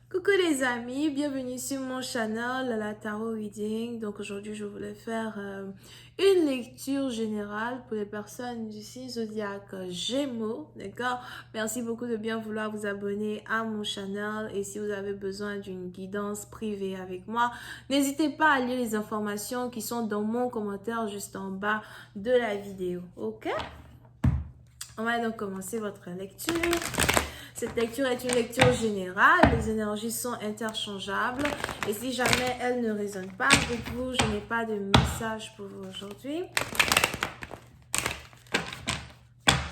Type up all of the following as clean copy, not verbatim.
Coucou les amis, bienvenue sur mon channel la Tarot Reading. Donc aujourd'hui je voulais faire une lecture générale pour les personnes du signe zodiaque Gémeaux, d'accord? Merci beaucoup de bien vouloir vous abonner à mon channel et si vous avez besoin d'une guidance privée avec moi, n'hésitez pas à lire les informations qui sont dans mon commentaire juste en bas de la vidéo, ok? On va donc commencer votre lecture. Cette lecture est une lecture générale, les énergies sont interchangeables et si jamais elles ne résonnent pas avec vous, je n'ai pas de message pour vous aujourd'hui.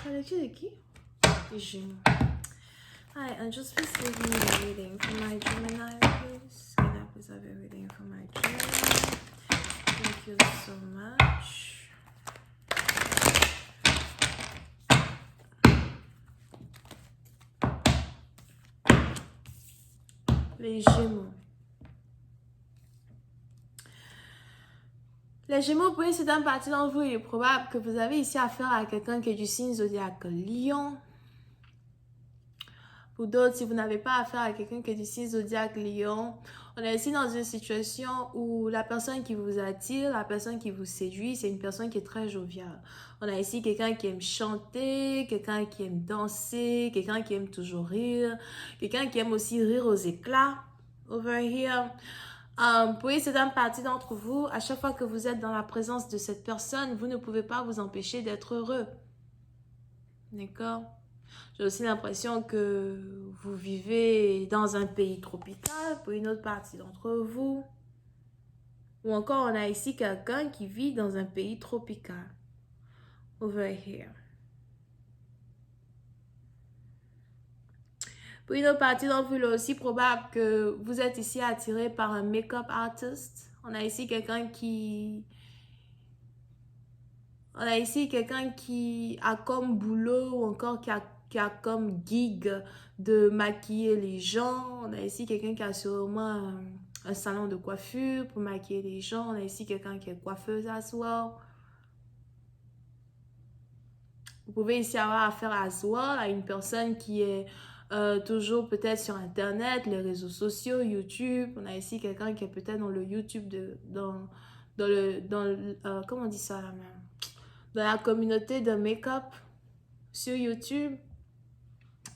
La lecture de qui? Les Gémeaux. Hi, and just please give me a reading for my Gemini, please. Can I please have a reading for my Gemini? Thank you so much. Les Gémeaux. Les Gémeaux, pour une certaine partie d'entre vous, il est probable que vous avez ici affaire à quelqu'un qui est du signe zodiaque Lion. Pour d'autres, si vous n'avez pas affaire à quelqu'un qui est du signe zodiaque Lion, on est ici dans une situation où la personne qui vous attire, la personne qui vous séduit, c'est une personne qui est très joviale. On a ici quelqu'un qui aime chanter, quelqu'un qui aime danser, quelqu'un qui aime toujours rire, quelqu'un qui aime aussi rire aux éclats. Over here. Pour une certaine partie d'entre vous, à chaque fois que vous êtes dans la présence de cette personne, vous ne pouvez pas vous empêcher d'être heureux. D'accord? J'ai aussi l'impression que vous vivez dans un pays tropical pour une autre partie d'entre vous. Ou encore, on a ici quelqu'un qui vit dans un pays tropical. Over here. Pour une autre partie d'entre vous, il est aussi probable que vous êtes ici attiré par un make-up artist. On a ici quelqu'un qui a comme boulot ou encore qui a comme gig de maquiller les gens. On a ici quelqu'un qui a sûrement un salon de coiffure pour maquiller les gens. On a ici quelqu'un qui est coiffeuse à soi. Vous pouvez ici avoir affaire à soi, à une personne qui est toujours peut-être sur Internet, les réseaux sociaux, YouTube. On a ici quelqu'un qui est peut-être dans le YouTube, comment on dit ça là même? Dans la communauté de make-up sur YouTube.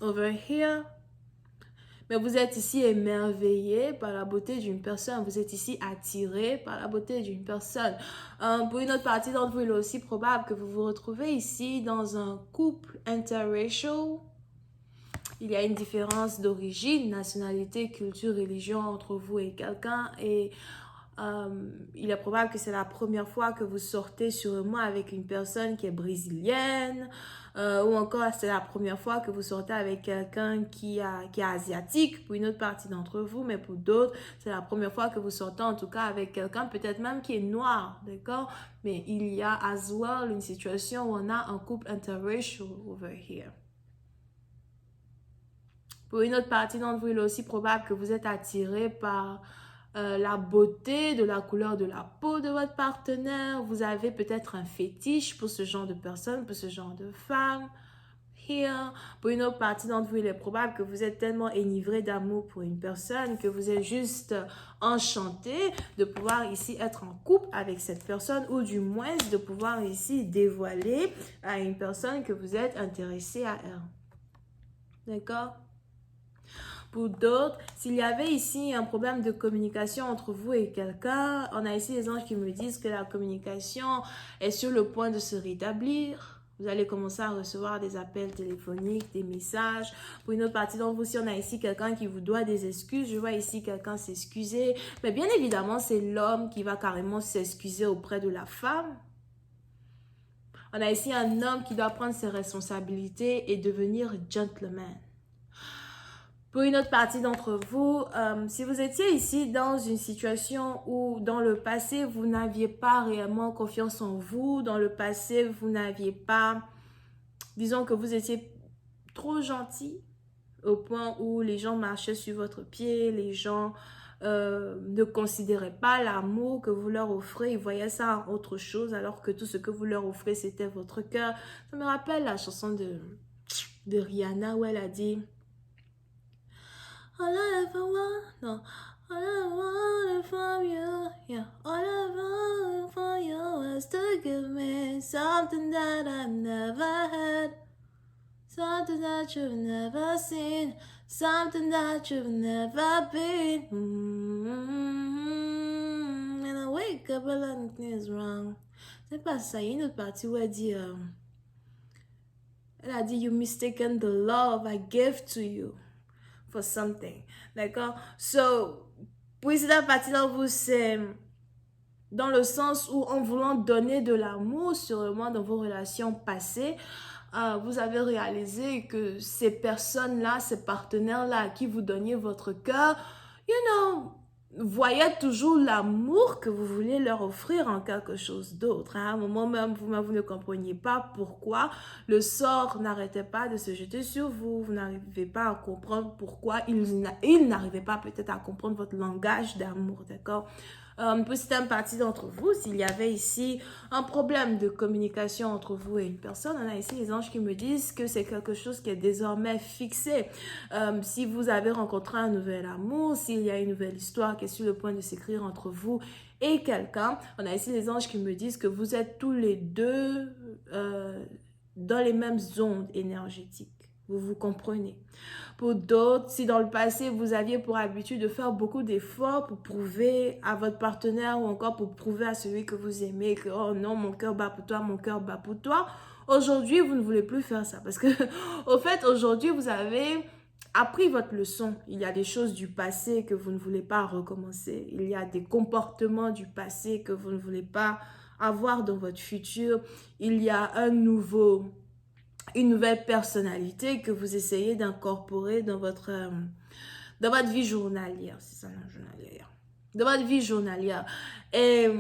Over here. Mais vous êtes ici émerveillé par la beauté d'une personne. Vous êtes ici attiré par la beauté d'une personne. Pour une autre partie d'entre vous, il est aussi probable que vous vous retrouvez ici dans un couple interracial. Il y a une différence d'origine, nationalité, culture, religion entre vous et quelqu'un. Et il est probable que c'est la première fois que vous sortez sûrement avec une personne qui est brésilienne ou encore c'est la première fois que vous sortez avec quelqu'un qui est asiatique pour une autre partie d'entre vous, mais pour d'autres, c'est la première fois que vous sortez en tout cas avec quelqu'un peut-être même qui est noir, d'accord? Mais il y a as well une situation où on a un couple interracial over here. Pour une autre partie d'entre vous, il est aussi probable que vous êtes attiré par la beauté de la couleur de la peau de votre partenaire. Vous avez peut-être un fétiche pour ce genre de personne, pour ce genre de femme. Here. Pour une autre partie d'entre vous, il est probable que vous êtes tellement enivré d'amour pour une personne que vous êtes juste enchanté de pouvoir ici être en couple avec cette personne ou du moins de pouvoir ici dévoiler à une personne que vous êtes intéressé à elle. D'accord? Pour d'autres, s'il y avait ici un problème de communication entre vous et quelqu'un, on a ici les anges qui me disent que la communication est sur le point de se rétablir. Vous allez commencer à recevoir des appels téléphoniques, des messages. Pour une autre partie d'entre vous, si on a ici quelqu'un qui vous doit des excuses, je vois ici quelqu'un s'excuser. Mais bien évidemment, c'est l'homme qui va carrément s'excuser auprès de la femme. On a ici un homme qui doit prendre ses responsabilités et devenir gentleman. Pour une autre partie d'entre vous, si vous étiez ici dans une situation où dans le passé, vous n'aviez pas réellement confiance en vous, dans le passé, vous n'aviez pas, disons que vous étiez trop gentil au point où les gens marchaient sur votre pied, les gens ne considéraient pas l'amour que vous leur offrez, ils voyaient ça en autre chose alors que tout ce que vous leur offrez, c'était votre cœur. Ça me rappelle la chanson de Rihanna où elle a dit... All I ever Non. All I wanted from you, yeah. All I wanted from you was to give me something that I've never had. Something that you've never seen. Something that you've never been. And I wake up and nothing is wrong. C'est pas ça. Il y a une autre partie où elle dit... elle a dit, you mistaken the love I gave to you for something. D'accord? So, puis cette partie dans vous, c'est dans le sens où en voulant donner de l'amour, sûrement dans vos relations passées, vous avez réalisé que ces personnes-là, ces partenaires-là à qui vous donniez votre cœur, you know, voyaient toujours l'amour que vous vouliez leur offrir en quelque chose d'autre. À un moment même, vous ne compreniez pas pourquoi le sort n'arrêtait pas de se jeter sur vous. Vous n'arrivez pas à comprendre pourquoi ils n'arrivaient pas peut-être à comprendre votre langage d'amour, d'accord? Pour certaines parties d'entre vous, s'il y avait ici un problème de communication entre vous et une personne, on a ici les anges qui me disent que c'est quelque chose qui est désormais fixé. Si vous avez rencontré un nouvel amour, s'il y a une nouvelle histoire qui est sur le point de s'écrire entre vous et quelqu'un, on a ici les anges qui me disent que vous êtes tous les deux dans les mêmes ondes énergétiques. Vous vous comprenez. Pour d'autres, si dans le passé, vous aviez pour habitude de faire beaucoup d'efforts pour prouver à votre partenaire ou encore pour prouver à celui que vous aimez que, oh non, mon cœur bat pour toi, mon cœur bat pour toi, aujourd'hui, vous ne voulez plus faire ça. Parce que, au fait, aujourd'hui, vous avez appris votre leçon. Il y a des choses du passé que vous ne voulez pas recommencer. Il y a des comportements du passé que vous ne voulez pas avoir dans votre futur. Il y a une nouvelle personnalité que vous essayez d'incorporer dans votre vie journalière. C'est ça, non, journalière. Dans votre vie journalière. Et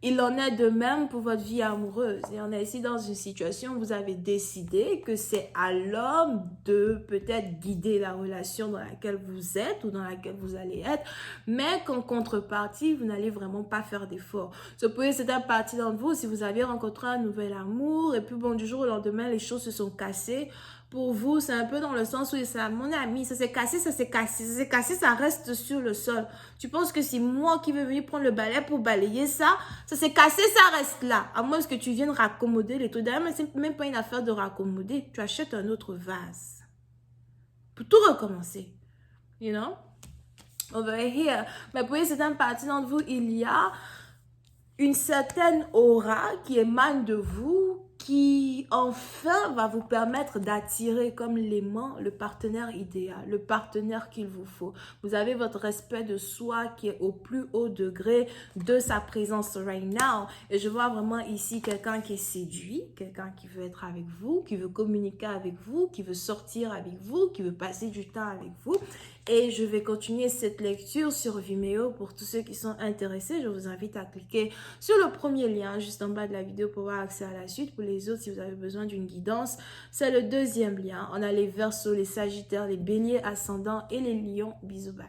il en est de même pour votre vie amoureuse. Et on est ici dans une situation où vous avez décidé que c'est à l'homme de peut-être guider la relation dans laquelle vous êtes ou dans laquelle vous allez être, mais qu'en contrepartie, vous n'allez vraiment pas faire d'efforts. C'est un parti d'entre vous, si vous aviez rencontré un nouvel amour et puis bon, du jour au lendemain, les choses se sont cassées. Pour vous, c'est un peu dans le sens où ça, mon ami, ça s'est cassé, ça reste sur le sol. Tu penses que c'est moi qui vais venir prendre le balai pour balayer ça? Ça s'est cassé, ça reste là. À moins que tu viennes raccommoder les trucs. D'ailleurs, c'est même pas une affaire de raccommoder. Tu achètes un autre vase. Pour tout recommencer. You know? Over here. Mais pour certaines parties d'entre vous, il y a une certaine aura qui émane de vous, qui enfin va vous permettre d'attirer comme l'aimant le partenaire idéal, le partenaire qu'il vous faut. Vous avez votre respect de soi qui est au plus haut degré de sa présence right now. Et je vois vraiment ici quelqu'un qui est séduit, quelqu'un qui veut être avec vous, qui veut communiquer avec vous, qui veut sortir avec vous, qui veut passer du temps avec vous. Et je vais continuer cette lecture sur Vimeo pour tous ceux qui sont intéressés. Je vous invite à cliquer sur le premier lien juste en bas de la vidéo pour avoir accès à la suite. Pour les autres, si vous avez besoin d'une guidance, c'est le deuxième lien. On a les Verseaux, les Sagittaires, les Béliers ascendants et les Lions. Bisous, bye.